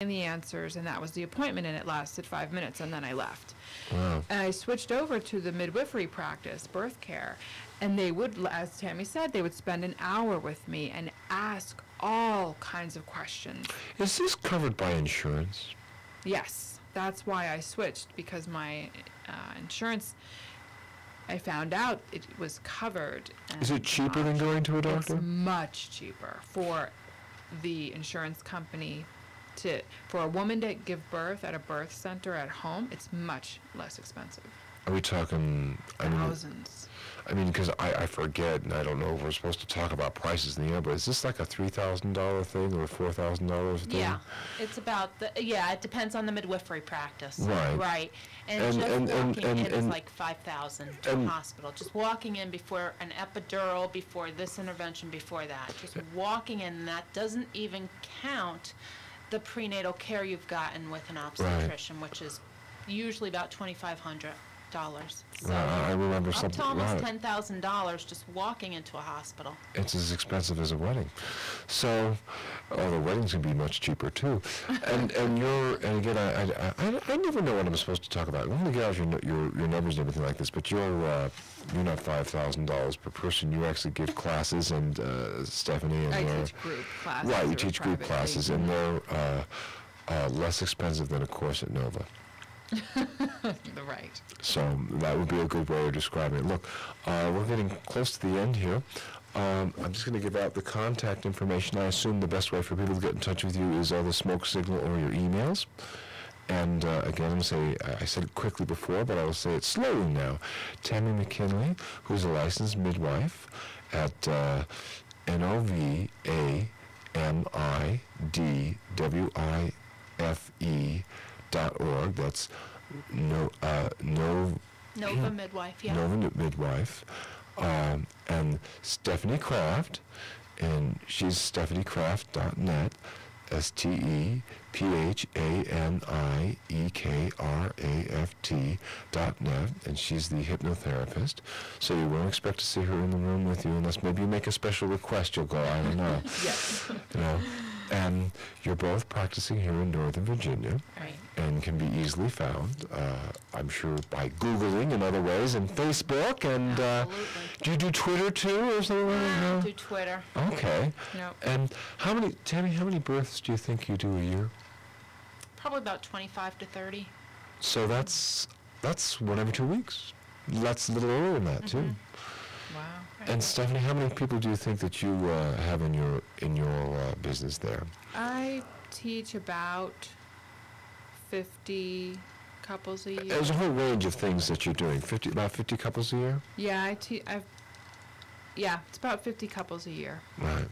the answers, and that was the appointment, and it lasted 5 minutes, and then I left. Wow. And I switched over to the midwifery practice, birth care, and they would, as Tammy said, they would spend an hour with me and ask all kinds of questions. Is this covered by insurance? Yes, that's why I switched, because my insurance, I found out it was covered. Is it cheaper than going to a doctor? It's much cheaper for the insurance company for a woman to give birth at a birth center at home. It's much less expensive. Are we talking Thousands? I mean, because I forget, and I don't know if we're supposed to talk about prices in the air, but is this like a $3,000 thing or a $4,000 thing? Yeah, it's about it depends on the midwifery practice. Right. Right. And just walking in is like $5,000 to a hospital. Just walking in before an epidural, before this intervention, before that. Just walking in, and that doesn't even count the prenatal care you've gotten with an obstetrician, which is usually about $2,500. So I remember up something. to almost $10,000 just walking into a hospital. It's as expensive as a wedding. So, although weddings can be much cheaper too. And again, I never know what I'm supposed to talk about. I'm going to get out your numbers and everything like this, but you're not $5,000 per person. You actually give classes, and Stephanie and I teach group classes. Right, you teach group classes, and they're less expensive than a course at Nova. Right. So that would be a good way of describing it. Look, we're getting close to the end here. I'm just going to give out the contact information. I assume the best way for people to get in touch with you is the smoke signal or your emails. And again, I'm going to say, I said it quickly before, but I will say it slowly now. Tammi McKinley, who's a licensed midwife at NOVAMIDWIFE.org. That's Nova Midwife, yeah. Nova Midwife. And Stephanie Kraft, and she's stephaniecraft.net, StephaniekRaft.net, and she's the hypnotherapist. So you won't expect to see her in the room with you unless maybe you make a special request. You'll go, I don't know. Yes. You know. And you're both practicing here in Northern Virginia, right, and can be easily found, I'm sure, by Googling and other ways, and Facebook, and do you do Twitter too, or something like that? I do Twitter. Okay. Nope. And Tammi, how many births do you think you do a year? Probably about 25 to 30. So that's 1 every 2 weeks. That's a little earlier than that too. Wow. And Stephanie, how many people do you think that you have in your business there? I teach about 50 couples a year. There's a whole range of things that you're doing. About 50 couples a year? Yeah, it's about 50 couples a year. Right.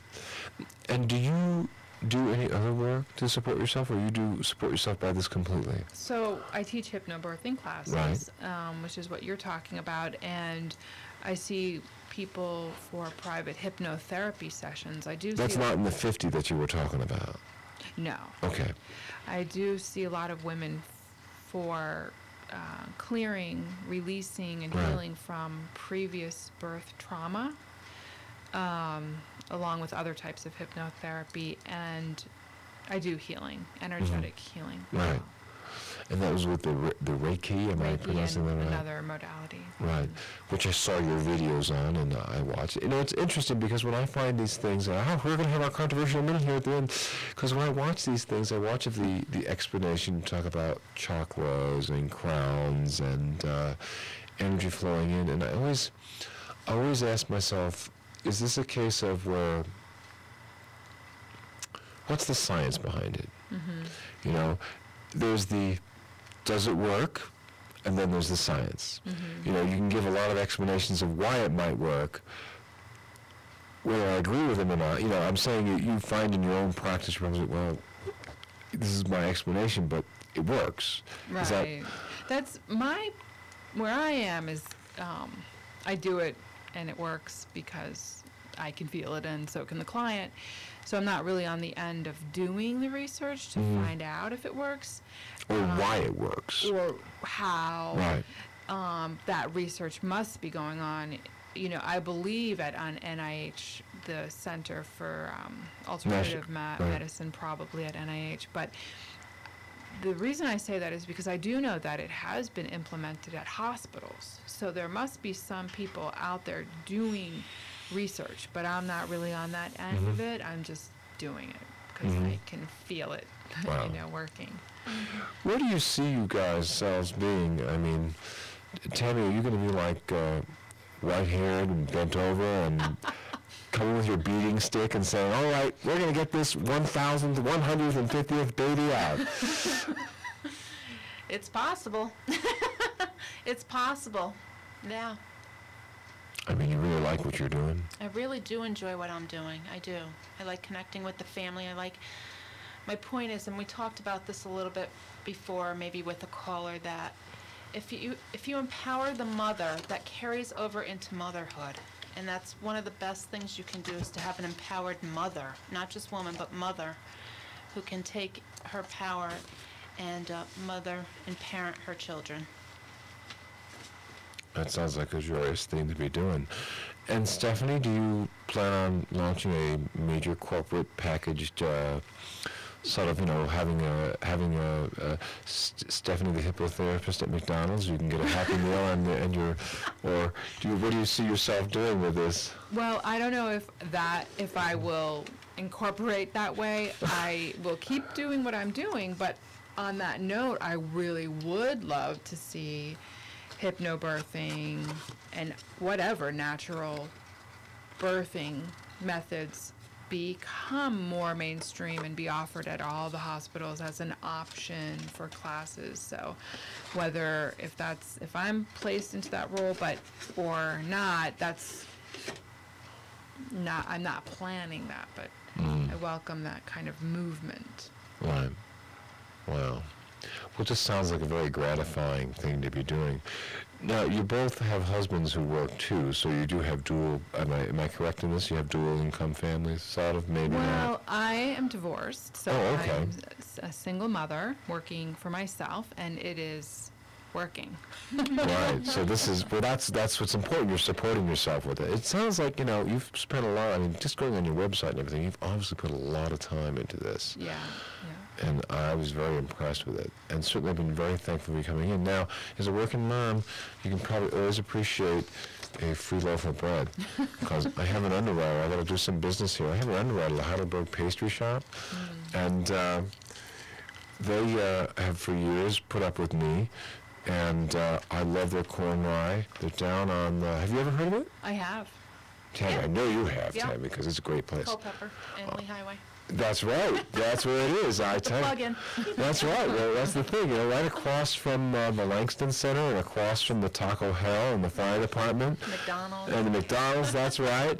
And do you do any other work to support yourself, or you do support yourself by this completely? So I teach HypnoBirthing classes, which is what you're talking about, and I see people for private hypnotherapy sessions. I do. That's not in the 50 that you were talking about. No. Okay. I do see a lot of women for clearing, releasing, and healing from previous birth trauma, along with other types of hypnotherapy, and I do healing, energetic healing. Right. And that was with the Reiki, am I pronouncing that right? Another modality. Right, which I saw your videos on, and I watched. You know, it's interesting because when I find these things, we're going to have our controversial minute here at the end, because when I watch these things, I watch the explanation, talk about chakras and crowns and energy flowing in, and I always ask myself, is this a case of where, what's the science behind it? Mm-hmm. You know, there's does it work? And then there's the science. Mm-hmm. You know, you can give a lot of explanations of why it might work. Whether I agree with them or not, you know, I'm saying you find in your own practice, well, this is my explanation, but it works. Right. Where I am is, I do it and it works because I can feel it and so can the client. So I'm not really on the end of doing the research to find out if it works. Or why it works. Or how Right. that research must be going on. You know, I believe on NIH, the Center for Alternative Medicine, probably at NIH, but the reason I say that is because I do know that it has been implemented at hospitals. So there must be some people out there doing research, but I'm not really on that end of it. I'm just doing it because I can feel it, Wow. working. Where do you see you guys selves being? I mean, Tammi, are you going to be like white-haired and bent over and coming with your beating stick and saying, all right, we're going to get this 1,150th baby out? It's possible. It's possible. Yeah. I mean, you really like what you're doing? I really do enjoy what I'm doing. I do. I like connecting with the family. My point is, and we talked about this a little bit before, maybe with a caller, that if you empower the mother, that carries over into motherhood. And that's one of the best things you can do, is to have an empowered mother, not just woman, but mother, who can take her power and mother and parent her children. That sounds like a joyous thing to be doing. And Stephanie, do you plan on launching a major corporate packaged sort of, having a Stephanie the hypnotherapist at McDonald's? You can get a Happy Meal what do you see yourself doing with this? Well, I don't know if I will incorporate that way. I will keep doing what I'm doing, but on that note, I really would love to see HypnoBirthing and whatever natural birthing methods become more mainstream and be offered at all the hospitals as an option for classes. So whether if I'm placed into that role or not, I'm not planning that, but I welcome that kind of movement. Right. Wow. Well, it just sounds like a very gratifying thing to be doing. Now, you both have husbands who work too, so you do have dual, am I correct in this? You have dual income families, sort of, maybe not? Well, I am divorced, so okay. I'm a single mother working for myself, and it is working. Right, so that's what's important. You're supporting yourself with it. It sounds like, you've spent a lot, just going on your website and everything, you've obviously put a lot of time into this. Yeah. And I was very impressed with it, and certainly I've been very thankful for you coming in. Now, as a working mom, you can probably always appreciate a free loaf of bread, because I have an underwriter. I got to do some business here. I have an underwriter at the Heidelberg Pastry Shop, and they have for years put up with me, and I love their corn rye. They're down on have you ever heard of it? I have. Tammi, Yeah. I know you have, Yeah. Tammi, because it's a great place. Culpeper and Lee Highway. That's right. That's where it is. I tell you. Plug-in. That's right. Well, that's the thing. Right across from the Langston Center and across from the Taco Hell and the fire department. McDonald's. And the McDonald's. That's right.